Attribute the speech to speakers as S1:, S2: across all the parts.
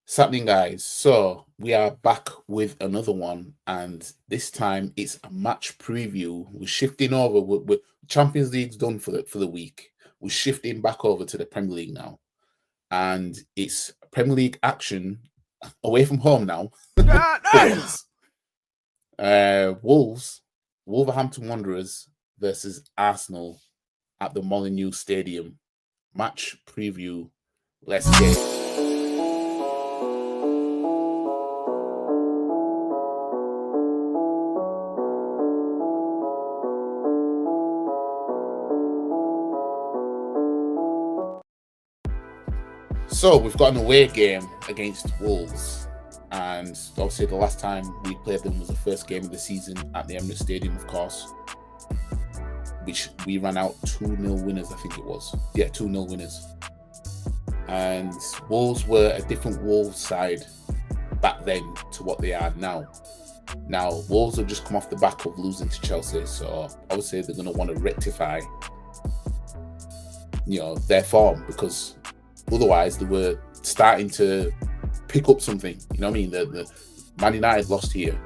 S1: What's happening, guys? So we are back with another one, and this time it's a match preview. We're shifting over. Champions League's done for the week. We're shifting back over to the Premier League now, and it's Premier League action away from home now. Wolverhampton Wanderers versus Arsenal at the Molineux Stadium. Match preview. Let's get it. So we've got an away game against Wolves, and obviously the last time we played them was the first game of the season at the Emirates Stadium, of course, which we ran out 2-0 winners, I think it was. Yeah, 2-0 winners. And Wolves were a different Wolves side back then to what they are now. Now, Wolves have just come off the back of losing to Chelsea, so obviously they're going to want to rectify, their form, because otherwise, they were starting to pick up something. You know what I mean? The Man United lost here.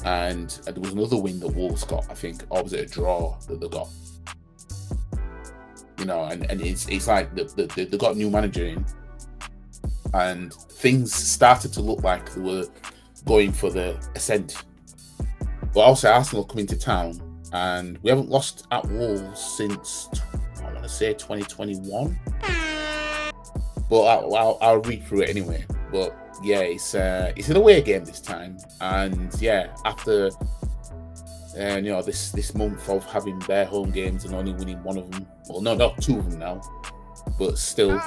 S1: And there was another win that Wolves got, I think. Or was it a draw that they got? And it's like they got a new manager in. And things started to look like they were going for the ascent. But also, Arsenal come into town. And we haven't lost at Wolves since, I want to say, 2021. But I'll read through it anyway. But yeah, it's an away game this time, and yeah, after this month of having their home games and only winning one of them, well, no, not two of them now, but still,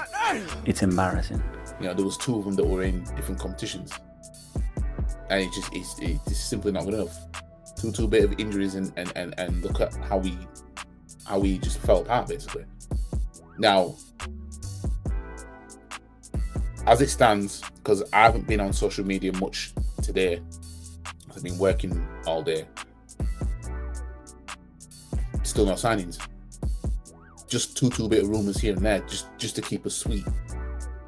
S2: it's embarrassing.
S1: There was two of them that were in different competitions, and it's just simply not good enough. Two bit of injuries and look at how we just fell apart basically. Now, as it stands, because I haven't been on social media much today, I've been working all day. Still no signings. Just two bit of rumours here and there, just to keep us sweet.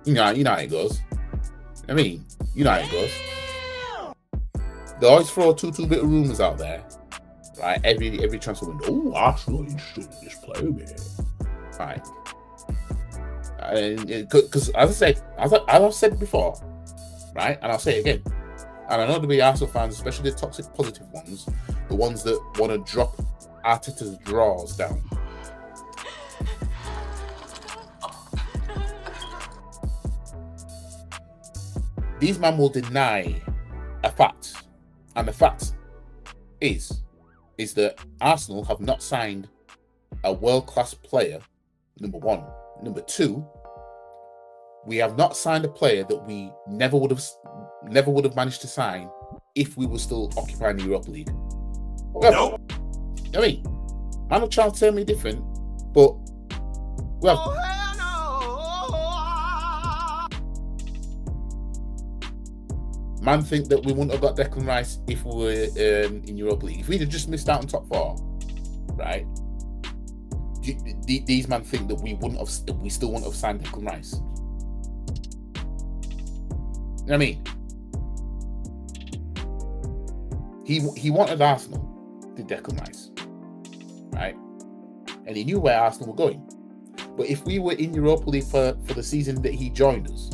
S1: You know how it goes. I mean, you know how it goes. They always throw two bit of rumours out there, right? Every transfer window. Oh, Arsenal interested in this player, man. Right. Because as I've said before, right, and I'll say it again, and I know there'll be Arsenal fans, especially the toxic positive ones, the ones that want to drop Arteta's draws down. These men will deny a fact, and the fact is that Arsenal have not signed a world-class player, number one. Number two, we have not signed a player that we never would have managed to sign if we were still occupying the Europa League. Nope. I mean, I'm not trying to tell me different, but well, man think that we wouldn't have got Declan Rice if we were in Europa League. If we'd have just missed out on top four, right? These men think that we still wouldn't have signed Declan Rice. You know what I mean? He wanted Arsenal, did Declan Rice, right? And he knew where Arsenal were going. But if we were in Europa League for the season that he joined us,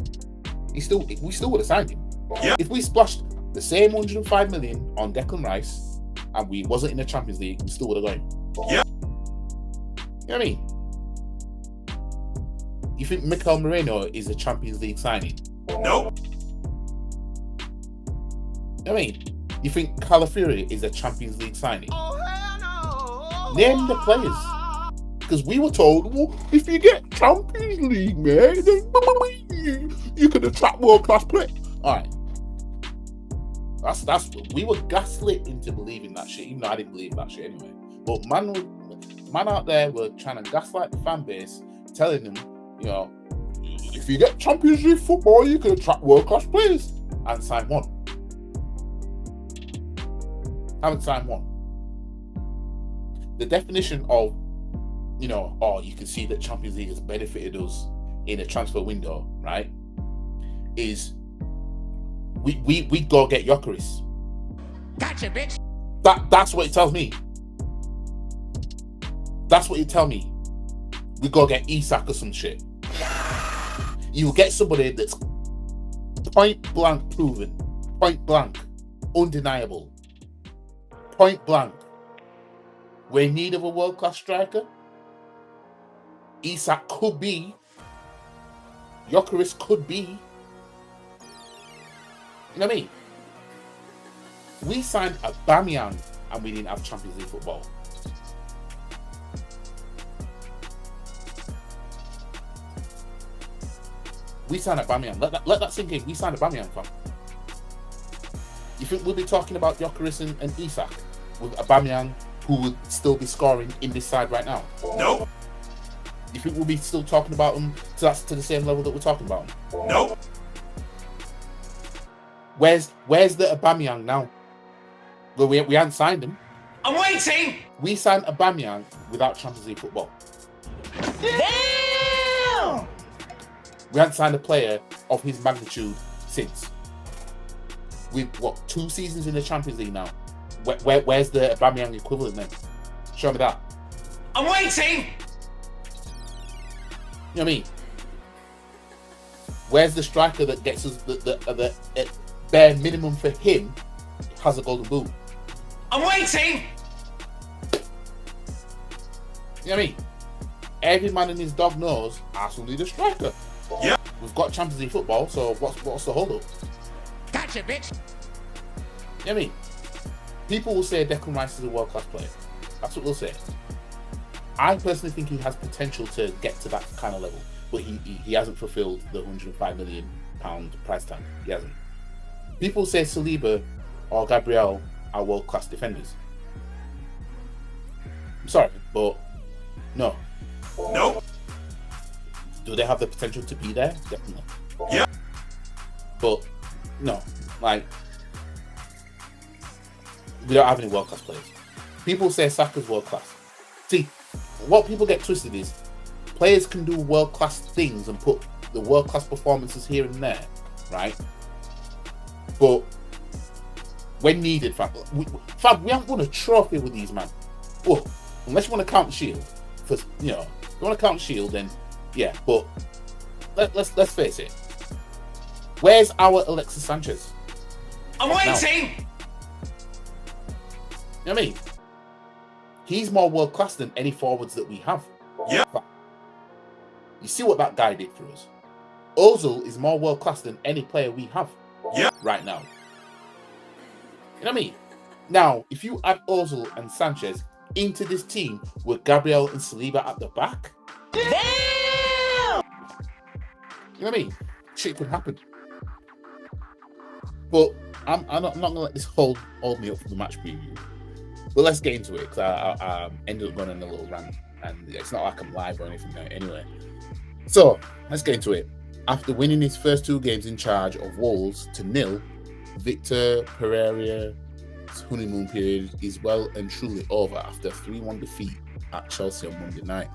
S1: we still would have signed him. Yeah. If we splashed the same 105 million on Declan Rice and we wasn't in the Champions League, we still would have gone. Yeah. You know what I mean? You think Mikel Merino is a Champions League signing? Nope. I mean, you think Calafiori is a Champions League signing? Oh, hell no. Name the players. Because we were told, well, if you get Champions League, man, then you can attract world-class players. All right. That's we were gaslit into believing that shit, even though I didn't believe that shit anyway. But man out there were trying to gaslight the fan base, telling them, if you get Champions League football, you can attract world-class players. And sign one. Haven't signed one. The definition of, you can see that Champions League has benefited us in a transfer window, right? is we go get Gyökeres.
S3: Gotcha, bitch.
S1: That's what it tells me. That's what you tell me. We go get Isak or some shit. You get somebody that's point blank proven, point blank, undeniable, point blank. We're in need of a world-class striker. Isak could be. Gyökeres could be. You know what I mean? We signed Aubameyang and we didn't have Champions League football. We signed Aubameyang. Let that sink in. We signed Aubameyang, fam. You think we'll be talking about Gyökeres and Isak with Aubameyang, who would still be scoring in this side right now?
S3: Nope.
S1: You think we'll be still talking about him to the same level that we're talking about him?
S3: Nope.
S1: Where's the Aubameyang now? Well, we hadn't signed him.
S3: I'm waiting.
S1: We signed Aubameyang without Champions League football.
S3: Damn.
S1: We hadn't signed a player of his magnitude since. With what, 2 seasons in the Champions League now? Where's the Aubameyang equivalent then? Show me that.
S3: I'm waiting.
S1: You know what I mean? Where's the striker that gets us the bare minimum for him has a golden boot?
S3: I'm waiting.
S1: You know what I mean? Every man and his dog knows Arsenal need a striker.
S3: Yeah.
S1: We've got Champions League football, so what's the hold up?
S3: Gotcha, bitch.
S1: You know what I mean? People will say Declan Rice is a world-class player. That's what they'll say. I personally think he has potential to get to that kind of level, but he hasn't fulfilled the £105 million price tag. He hasn't. People say Saliba or Gabriel are world-class defenders. I'm sorry, but no.
S3: Nope.
S1: Do they have the potential to be there? Definitely.
S3: Yeah.
S1: But no, like, we don't have any world-class players. People say Saka's world-class. See, what people get twisted is players can do world-class things and put the world-class performances here and there, right? But when needed, fam, we haven't won a trophy with these, man. Well, unless you want to count the Shield, for, you know, if you want to count the Shield, then yeah. But let's face it. Where's our Alexis Sanchez?
S3: I'm waiting.
S1: You know what I mean? He's more world class than any forwards that we have.
S3: Yeah.
S1: You see what that guy did for us. Ozil is more world class than any player we have.
S3: Yeah.
S1: Right now. You know what I mean? Now, if you add Ozil and Sanchez into this team with Gabriel and Saliba at the back,
S3: Damn.
S1: you know what I mean? Shit could happen. But I'm not gonna let this hold me up for the match preview. But let's get into it, because I ended up going on a little rant, and it's not like I'm live or anything now anyway. So let's get into it. After winning his first 2 games in charge of Wolves to 0, Victor Pereira's honeymoon period is well and truly over after a 3-1 defeat at Chelsea on Monday night.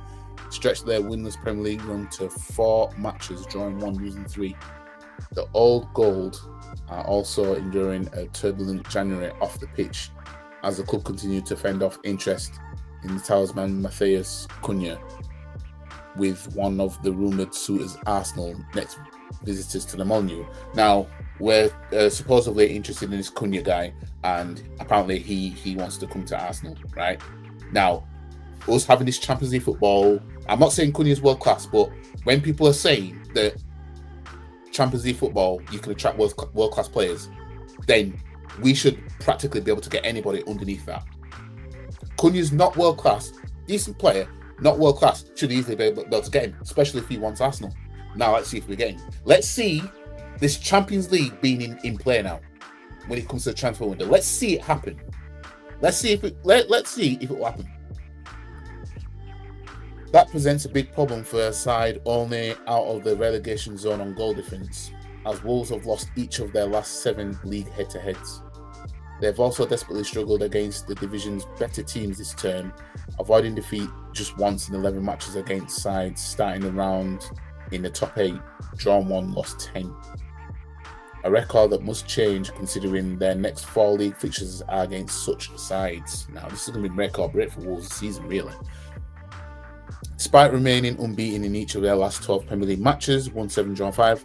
S1: Stretched their winless Premier League run to 4 matches, drawing 1, losing 3. The Old Gold are also enduring a turbulent January off the pitch as the club continued to fend off interest in the talisman Matheus Cunha, with one of the rumoured suitors Arsenal next visitors to the Molineux. Now, we're supposedly interested in this Cunha guy, and apparently he wants to come to Arsenal, right? Now, us having this Champions League football, I'm not saying Cunha is world class, but when people are saying that Champions League football, you can attract world class players, then we should practically be able to get anybody underneath that. Cunha's not world class, decent player, not world class, should easily be able to get him, especially if he wants Arsenal. Now let's see if we get him. Let's see this Champions League being in play now when it comes to the transfer window. Let's see it happen. Let's see if it will happen. That presents a big problem for a side only out of the relegation zone on goal difference, as Wolves have lost each of their last 7 league head-to-heads. They've also desperately struggled against the division's better teams this term, avoiding defeat just once in 11 matches against sides starting around in the top 8, drawn 1, lost 10. a record that must change considering their next 4 league fixtures are against such sides. Now, this is going to be record break for Wolves this season, really. Despite remaining unbeaten in each of their last 12 Premier League matches, won 7, drawn 5,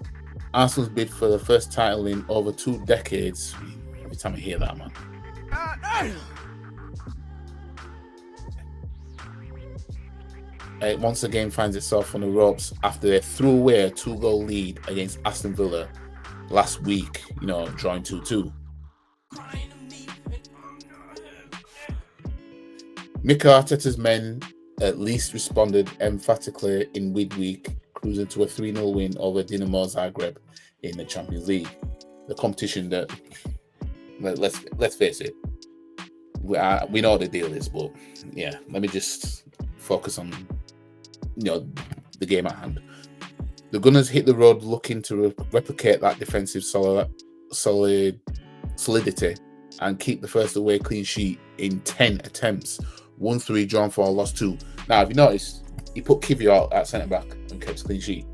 S1: Arsenal's bid for the first title in over 2 decades. Every time I hear that, man. It once again finds itself on the ropes after they threw away a 2-goal lead against Aston Villa last week, drawing 2-2. Mikel Arteta's men at least responded emphatically in midweek, cruising to a 3-0 win over Dinamo Zagreb in the Champions League. The competition that, let's face it, we know the deal is, but yeah, let me just focus on the game at hand. The Gunners hit the road looking to replicate that defensive solidity and keep the first away clean sheet in 10 attempts. 1 3, drawn 4, lost 2. Now, if you notice, he put Kivior at centre back and kept a clean sheet.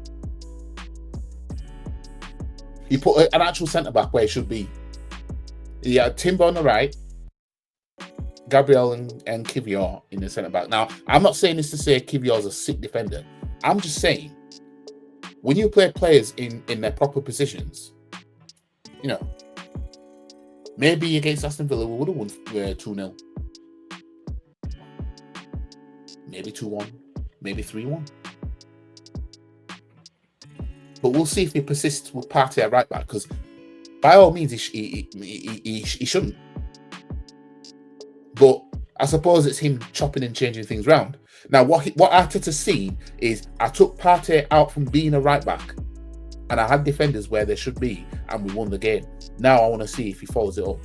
S1: He put an actual centre back where it should be. He had Timber on the right, Gabriel and Kivior in the centre back. Now, I'm not saying this to say Kivior's a sick defender. I'm just saying, when you play players in their proper positions, maybe against Aston Villa, we would have won 2-0. Maybe 2-1, maybe 3-1. But we'll see if he persists with Partey at right back, because by all means, he shouldn't. But I suppose it's him chopping and changing things around. Now, what Arteta's seen is I took Partey out from being a right back, and I had defenders where they should be, and we won the game. Now I want to see if he follows it up.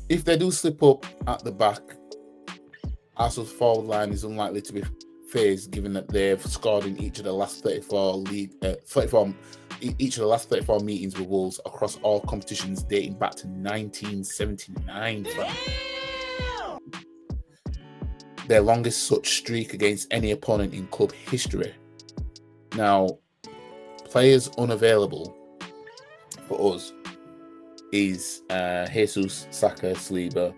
S1: If they do slip up at the back, Arsenal's forward line is unlikely to be phased, given that they've scored in each of the last 34 meetings with Wolves across all competitions dating back to 1979. Their longest such streak against any opponent in club history. Now, players unavailable for us is Jesus, Saka, Saliba,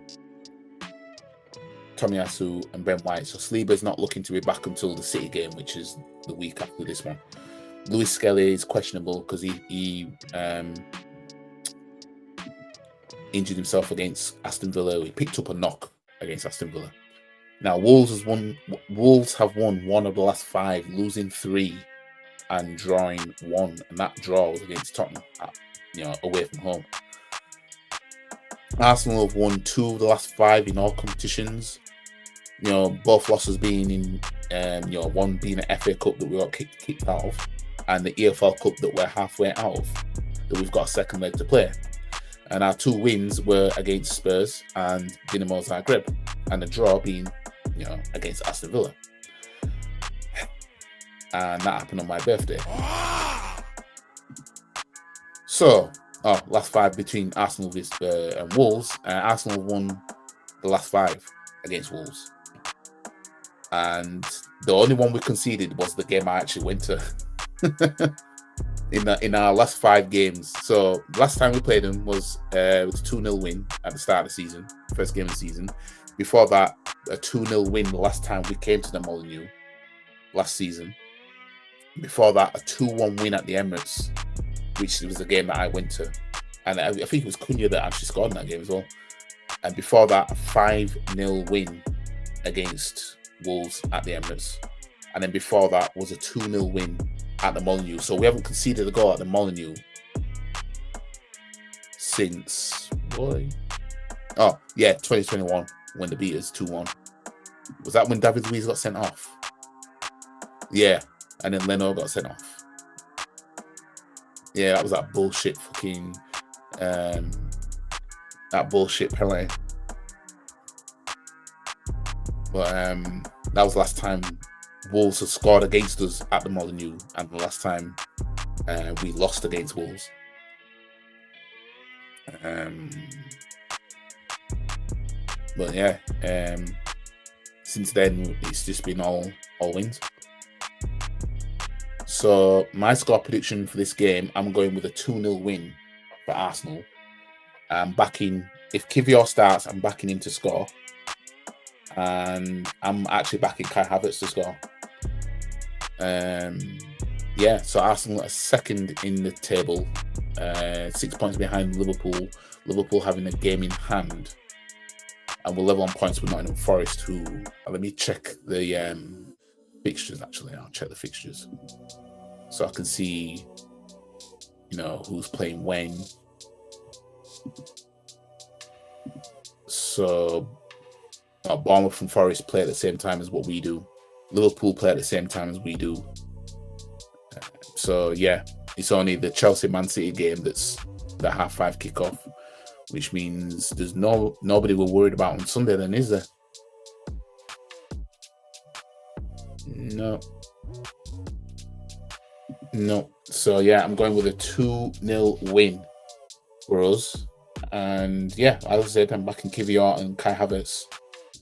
S1: Tomiyasu and Ben White. So Saliba's not looking to be back until the City game, which is the week after this one. Lewis Skelly is questionable because he injured himself against Aston Villa. He picked up a knock against Aston Villa. Now, Wolves have won 1 of the last 5, losing 3 and drawing 1, and that draw was against Tottenham, away from home. Arsenal have won 2 of the last 5 in all competitions. Both losses being in, one being an FA Cup that we got kicked out of, and the EFL Cup that we're halfway out of, that we've got a second leg to play. And our 2 wins were against Spurs and Dinamo Zagreb, and the draw being, against Aston Villa. And that happened on my birthday. So, last 5 between Arsenal and Wolves. Arsenal won the last 5 against Wolves. And the only one we conceded was the game I actually went to in our last 5 games. So last time we played them was a 2-0 win at the start of the season, first game of the season. Before that, a 2-0 win the last time we came to the Molineux last season. Before that, a 2-1 win at the Emirates, which was a game that I went to. And I think it was Cunha that actually scored in that game as well. And before that, a 5-0 win against Wolves at the Emirates. And then before that was a 2-0 win at the Molineux. So we haven't conceded a goal at the Molineux since 2021, when the beat us 2-1. Was that when David Luiz got sent off? Yeah. And then Leno got sent off. Yeah, that was that bullshit fucking that bullshit penalty. But that was the last time Wolves have scored against us at the Molineux, and the last time we lost against Wolves. But yeah, since then it's just been all wins. So my score prediction for this game, I'm going with a 2-0 win for Arsenal. I'm backing, if Kivior starts, I'm backing him to score. And I'm actually backing Kai Havertz to score. Yeah, so Arsenal are second in the table, 6 points behind Liverpool. Liverpool having a game in hand. And we're level on points with Nottingham Forest, who, let me check the fixtures, actually. I'll check the fixtures. So I can see, you know, who's playing when. So, Bournemouth and Forest play at the same time as what we do. Liverpool play at the same time as we do. So, yeah, it's only the Chelsea-Man City game that's the 5:30 kickoff, which means there's nobody we're worried about on Sunday then, is there? No. So, yeah, I'm going with a 2-0 win for us. And, yeah, as I said, I'm backing Kivior and Kai Havertz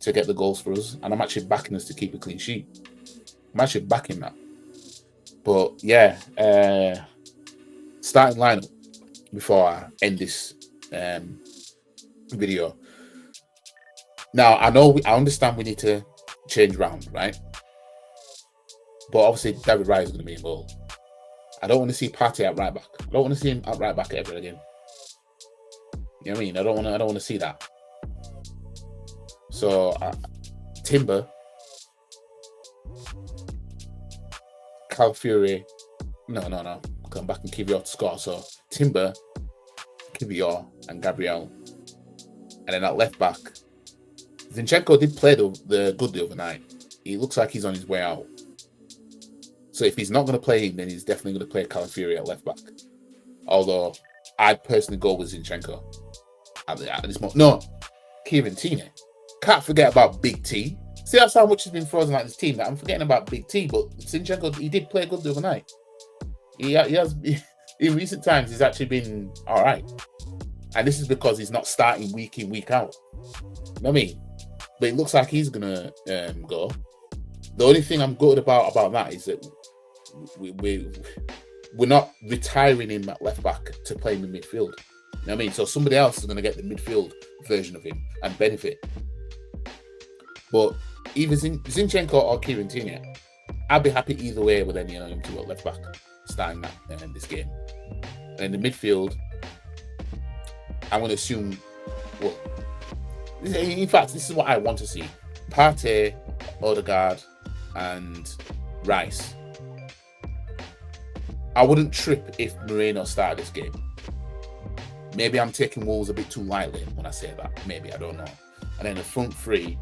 S1: to get the goals for us. And I'm actually backing us to keep a clean sheet. I'm actually backing that. But, yeah, starting lineup before I end this video. Now, I understand we need to change round, right? But obviously, David Raya is going to be in goal. I don't want to see Partey at right back. I don't want to see him at right back ever again. You know what I mean? I don't want to see that. So, Timber, Calafiori, no. Come back and Kivior to score. So, Timber, Kivior, and Gabriel. And then at left back, Zinchenko did play the good the other night. He looks like he's on his way out. So if he's not going to play him, then he's definitely going to play Calafiori at left back. Although I'd personally go with Zinchenko at this moment. No, Kieran Tierney. Can't forget about Big T. See, that's how much has been frozen like this team. That I'm forgetting about Big T, but Zinchenko, he did play good the other night. He has in recent times. He's actually been all right, and this is because he's not starting week in, week out. You know what I mean? But it looks like he's gonna go. The only thing I'm good about that is that we're not retiring him at left back to play him in midfield. You know what I mean? So somebody else is going to get the midfield version of him and benefit. But either Zinchenko or Kieran Tierney, I'd be happy either way with any of them two at left back starting this game. And in the midfield, I'm going to assume, well, in fact, this is what I want to see. Partey, Odegaard, and Rice. I wouldn't trip if Moreno started this game. Maybe I'm taking Wolves a bit too lightly when I say that. Maybe, I don't know. And then the front three,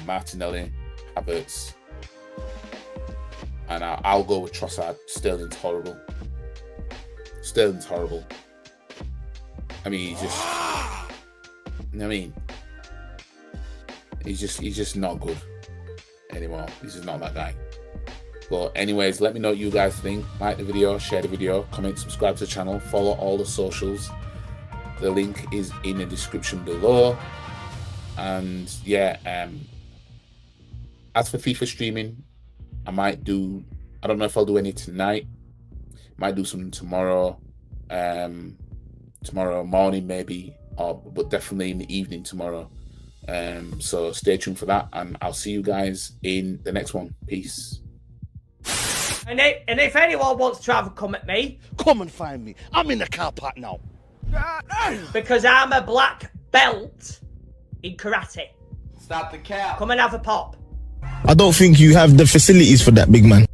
S1: Martinelli, Havertz, and I'll go with Trossard. Sterling's horrible. I mean, he's just, you know what I mean? He's just not good anymore. He's just not that guy. But anyways, let me know what you guys think. Like the video, share the video, comment, subscribe to the channel, follow all the socials. The link is in the description below. And yeah, as for FIFA streaming, I don't know if I'll do any tonight. Might do some tomorrow. Tomorrow morning maybe, but definitely in the evening tomorrow. So stay tuned for that, and I'll see you guys in the next one. Peace.
S4: And if anyone wants to have a come at me,
S5: come and find me. I'm in the car park now.
S4: Because I'm a black belt in karate.
S3: Stop the cap.
S4: Come and have a pop.
S6: I don't think you have the facilities for that, big man.